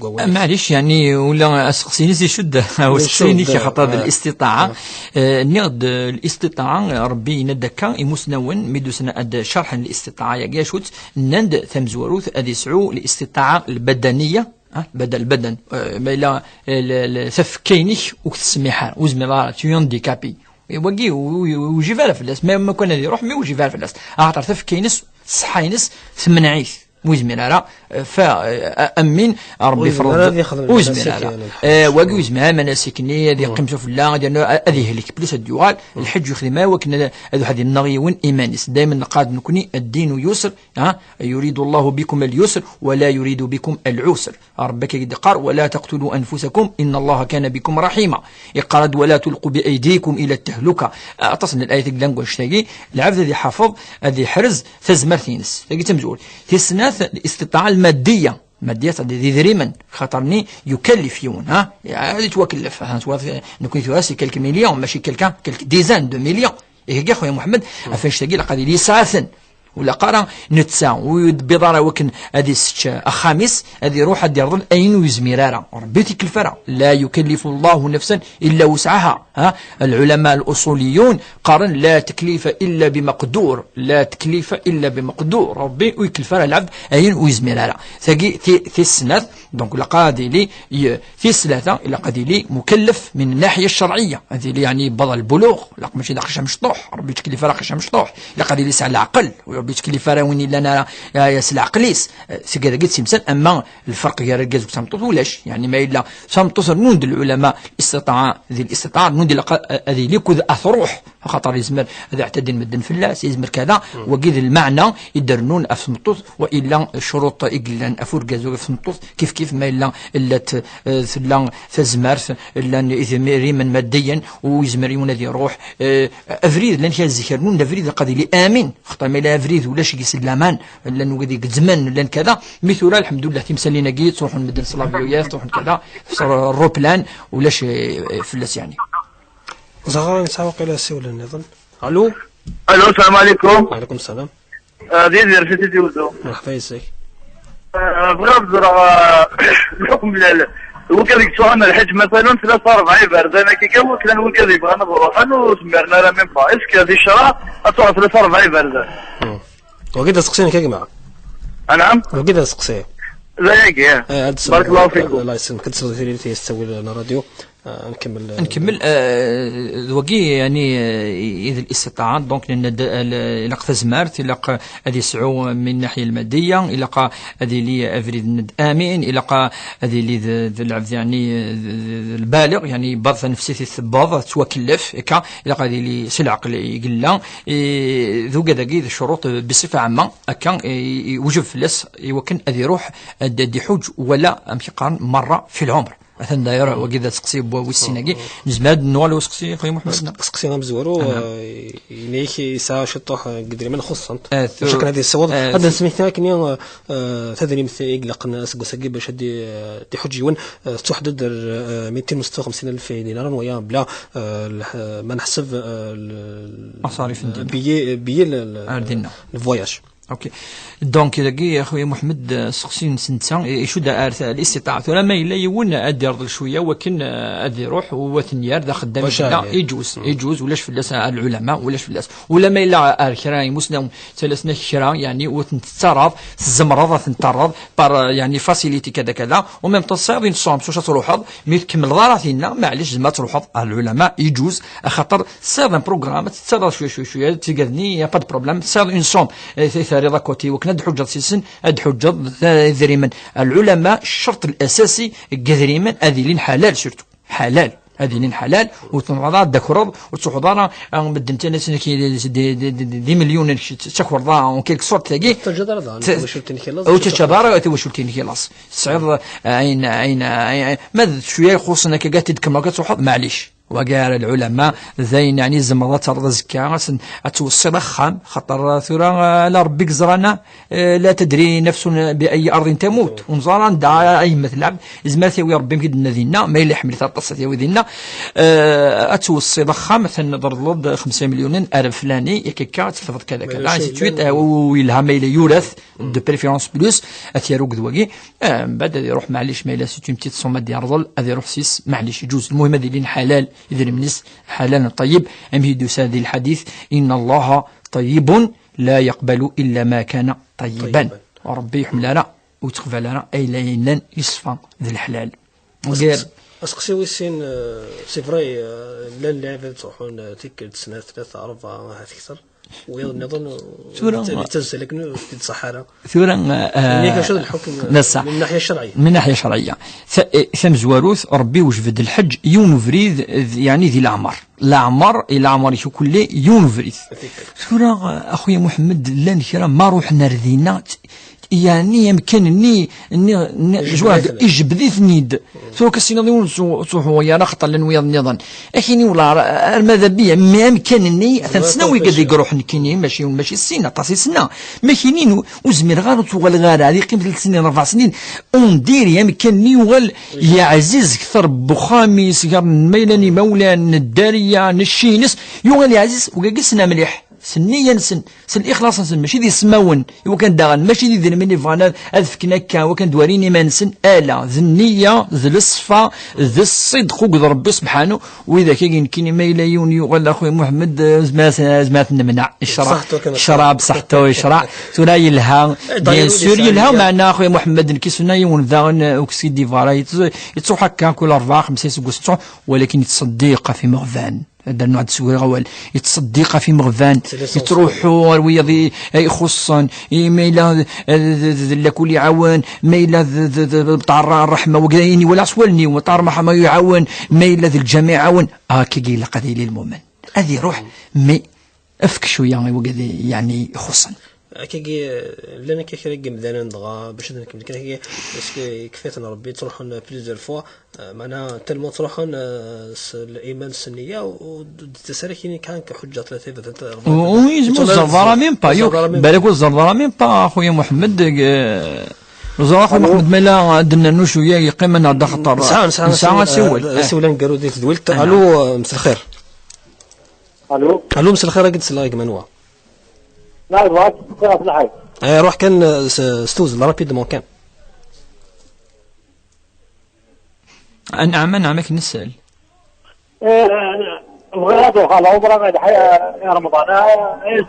ولا معليش يعني ولا اسقسيني زي شده او سقسيني كي خاطر الاستطاعه نقد الاستطاعه ربي ندكا يمسنون ميدوسنا اد شرح الاستطاعه يا شوت نند ثمزوروث ادي سعو الاستطاعه البدنيه بدل البدن ما الى ثفكينك وتسميحان وزميلار تيون ديكابي يوقي ويجي فال فلاس ما كنا يروح مي ويجي فال فلاس اعطر ثفكينس صحينس ثمنعيث ويزميرا فأمين ربي فرض ويزميرا ويزميرا مناسكني هذه قيمته في الله هذه هلك بليس الديوال الحج يخدمها وكنا هذه النغي وين إيمانيس دائما قاد نكوني الدين يسر يريد الله بكم اليسر ولا يريد بكم العسر ربك يدقر ولا تقتلوا أنفسكم إن الله كان بكم رحيما يقرد ولا تلقوا بأيديكم إلى التهلكة تصل الآية تقلنق واشتاقي العبد الذي حافظ هذه حرز ثزمر ثينس تقي تمزول تسناث الاستطاعة المادية ذي ذريما خاطرني يكلف يون يعني توكلف نكون في راسي كلك مليون ماشي كلك ديزان دو مليون يا خويا محمد فاش تلاقي لقد لي ساعه ولا قرا نتسا وبضاره وكن هذه خامس هذه روح ديال اين ويزميرارا ربيتك الفرع لا يكلف الله نفسا الا وسعها العلماء الاصوليون قارن لا تكليف الا بمقدور لا تكليف الا بمقدور ربي ويكلف العبد اين ويزميرارا ثقي في السنات دونك لقى لي في ثلاثة إلا قد لي مكلف من الناحية الشرعية، هذه لي يعني بضع البلوغ، لا ماشي داخل مشطوح، ربي تكلف راه مشطوح، إلا قد لي ساعة العقل، وربي تكلف راه وين إلا أنا يا العقليس، سي كذا قلت سمسان. أما الفرق يا رجال سامطوس ولاش يعني ما إلا سامطوس نود العلماء الاستطاعة نود هذه لي كذا أثروح خاطر يزمر هذا اعتدل مدن فلاس يزمر كذا وقيد المعنى يدرنون أفسمطوس وإلا شروط إقلان أفور جازو أفسمطوس كيف ما إلا ثلا تزمرت إلا إذا من ماديا ويزمر يونادي روح أفريد لان يذكرون أفريد قد لي آمن خاطر ما إلا أفريد ولا شي سلامان لأن وقدي زمان لان كذا مثل الحمد لله تمثال لنا قيت تروحون مدن صلافيويات تروحون كذا الروبلان ولا شي فلاس يعني. زغار نساوق إلى سيولا نظن. ألو السلام عليكم. وعليكم السلام. ديالي رشيتي ديوزو. مرحبا يسيك. بغيت الحكم وكذا سؤالنا الحج مثلا 3-4 برد كي كان وكان وكذا يبغى نروح وسمعنا لا ميم با اسكو هذه الشرا اتوقع 3-4 برد. وكذا سقسينا كي جماعة. نعم. وكذا سقسي. زيك بارك الله فيكم. الله يسلمك. كنت لي تيستوي لنا راديو. نكمل وقي يعني إذا الاستطاعات دونك إلا زمارت إلا هذه يسعو من الناحية المادية إلا هذه لي أفريد ند آمين إلا هذه لي العبد يعني البالغ يعني بعض نفسي الثباض توكلف إلا هذه لي سلع عقل يقلا ذو كذا كذا الشروط بصفة عامة كان يوجب فلس يوكن هذه يروح دي حج ولا أمشي قرن مرة في العمر مثلا داير وكذا تسقسي والسيناكي نزماد نوال سقسي خويا محمد سقسي مزورو ينيك ساعه شطوح قدري من خصنت شكرا هذه الصوت هذا سميتها كني تدري مثل يقلق الناس قسقي باش دي حجيون تحدد 256 الف دينار ويا بلا ما نحسب مصاريف بيي الفواياج. اوكي دونك يا خويا محمد سقسين سنتان يشد الاستطاعه ولا ما الا يون ادي يرضل شويه ولكن ادي يروح هو ثنيار ذا خدام لا يجوز ولاش فلاس العلماء ولاش فلاس ولا ما الا الكراي مسلم ثلاثنا كرا يعني وتنترض الزمرضه تنترض بار يعني فاسيليتي كذا كذا وميم تصاوب صوم شوش تروحض مي تكمل ضراتنا معليش زعما تروحض العلماء يجوز خاطر سير ان بروغرام تتصرف شويه تقدني يا با دو بروبليم سير اون صوم رضا كوتي وكنا حجة سيسن حجة ذريمن العلماء الشرط الأساسي قذريمن أذيلين حلال سورتو حلال هذه حلال وتنوضع دكرض وتصحضنا بدن تنس دي مليون تشكر ضاع وكيك صوت تلاقي او تشجر او وشلتيني خلاص صعيد عين ما شويه يخصنا كي قالت كما كتصحض معليش وقال العلماء زين يعني الزمرات الرزكا توصل خام خطر ثورة لا ربك زرانا لا تدري نفس بأي أرض تموت ونزارا دا أي مثل زمات يا ربي مكيد الذين ما يحمل ثلاثة يا ذينا توصل خام مثلا ضرب 5 مليون ألف فلاني يكيكا تفضل كذا كذا تويت ويلها ما يورث دو بريفيرونس بلوس أثيرو قدواقي بعد يروح معليش ما إلا سيتون بتيت صومات ديال الرضل هذا يروح سيس معليش يجوز المهم هذه حلال إذا المنس حلال طيب أم يدوس هذه الحديث إن الله طيب لا يقبل إلا ما كان طيبا وربي يحملنا ويتقبل لنا أي لينا يصفى ذي الحلال أسقسي ويسين سي فري لا اللعبة تروحون تيك سنة 3-4 أكثر ويظن تنسلك في الصحراء ثورا الحكم من الناحية الشرعية من الناحية الشرعية ثم زواروث ربي وجبد الحج يون فريد يعني ذي العمر إلى عمر شو كله يون فريد ثورا أخويا محمد لان كرا ما روح نردينا يعني يمكنني جواد يجبدي ثنيد سو كسينا ديون سو يا خطر لنويا النظام اكيني ولا المذهبيه ما يمكنني تنسناوي قد يروح نكيني ماشي السنه طاسي سنه ما كاينين وزمير غار وغال غار هذه قيمه 3 سنين 4 سنين وندير يمكنني وغال يا عزيز كثر بخامي سكر ميلاني مولان الداريه نشينس يوغال يا عزيز وقسنا مليح سنيا سن الاخلاص نسن ماشي دي سماون هو كان داغن ماشي دي ذي مني فانا اذفكنا كان وكان دواريني ما نسن الا ذي النيه ذي الصفا ذي الصدق وقد ربي سبحانه واذا كاين كيني ما الى يوني ولا اخويا محمد زمات نمنع الشراب صحته يشرع سورا يلها بيان سور يلها معنا اخويا محمد كيسنا يون داغن اوكسيد ديفارا يتصوح هكا كل 4 5 6 ولكن يتصدق في مغفان هذا النوع تسوي غوال يتصدق في مغفان يتروحوا ويضي يخصن ما إلى لكل يعاون ما إلى طار الرحمة وقايني ولا سولني وطار رحمة يعاون ما إلى الجميع يعاون كي قيل قضي للمؤمن هذه روح مي افك شويه وقاعد يعني يخصن كي لنا كي خرج مدانا نضغى باش نكمل كي كفايتنا ربي تروحون بليزيور فوا معناها تلمو تروحون الايمان السنيه والتساري كان كحجه 3 وي الزرزاره ميم با بالك الزرزاره ميم با اخويا محمد الزرزاره اخويا محمد مالا درنا نو شويه يقيم لنا دا خطر ساعه سولا نقالوا ديك دولت الو مساء الخير الو مساء الخير قد سلايك منوا لا بغيت في الحي روح كان ستوز رابيدمون كان نعم كي نسال بغيت نروح على عمره يا رمضان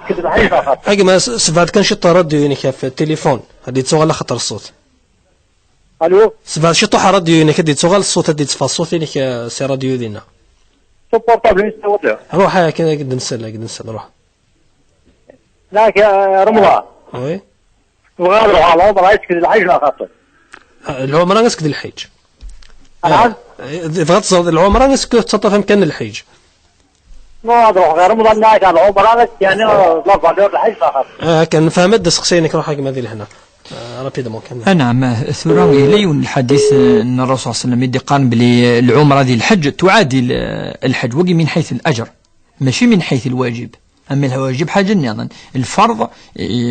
كتب حي فقط حاجه ما سبعد كان شي راديو يعني في التليفون هذه تصوغ على خطر الصوت الو سبعد شي طوح راديو يعني كدي تصوغ الصوت هذه تصفى الصوت يعني سي راديو دينا سبورتابل روح هيا كذا قد نسال روح لك يا رمضان وي بغيت نروح على عمره يسكت الحي فقط العمره نسكت الحيج نعم بغيت تصوت العمره نسكت تسطف مكان الحيج ما نروح غير رمضان ناك على عمره يعني لا فالور الحي فقط كان فهمت سقسينك روح حاجه هذه لهنا رابيدمون كان نعم ثراوي ليون الحديث ان الرسول صلى الله عليه وسلم يقال بلي العمره ديال الحج تعادل الحج وقي من حيث الاجر ماشي من حيث الواجب أما الواجب حاجة نظن الفرض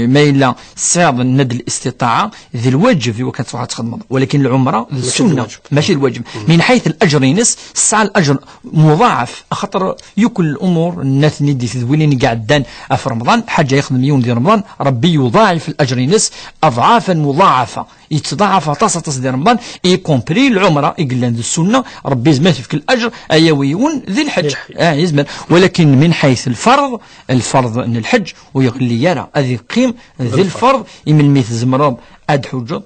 ما إلا صعب ند الاستطاعة ذي الواجب في وقت تروح تخدم ولكن العمرة السنة ماشي الواجب من حيث الأجر ينس الساعة الأجر مضاعف خاطر يكل الأمور الناس ندي تذويلين قاعدان في رمضان حاجة يخدم يوم ديال رمضان ربي يضاعف الأجر ينس أضعافا مضاعفة يتضاعف تص ديال رمضان اي كومبري العمرة يقلان ذي السنة ربي زمان في الأجر أيويون ذي الحج يزمن ولكن من حيث الفرض ان الحج ويغلي يرى هذه قيم ذي الفرض يمن ميت زمرض اد حجه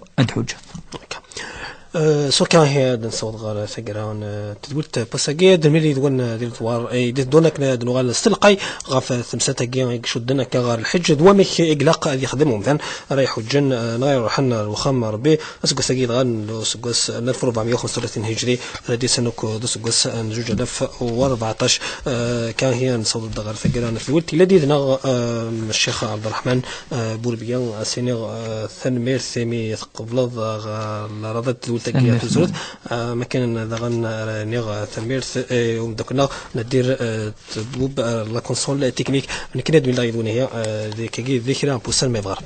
سو كان هي نصوت غير ثقران تدولت باساكي دميري دون ديال دوار اي دونك نغال استلقاي غاف ثمسه كي شدنا كغار الحج دوامك اغلاق اللي يخدمهم مثلا رايح حجن نغير روحنا الوخام ربي اسكو ساكي غان سكوس 1435 هجري ردي سنوك دوسكوس 2014 كان هي نصوت غير ثقران في الولت الذي دنا الشيخ عبد الرحمن بوربيان سينيغ ثنمير ثمي قبل رضت تقيا في الزرد ما كان دغن نيغ تمير ومدكنا ندير تبوب لا كونسول تكنيك كنا دوين لا يدوني هي كي ذكرى بوسال ما يغرب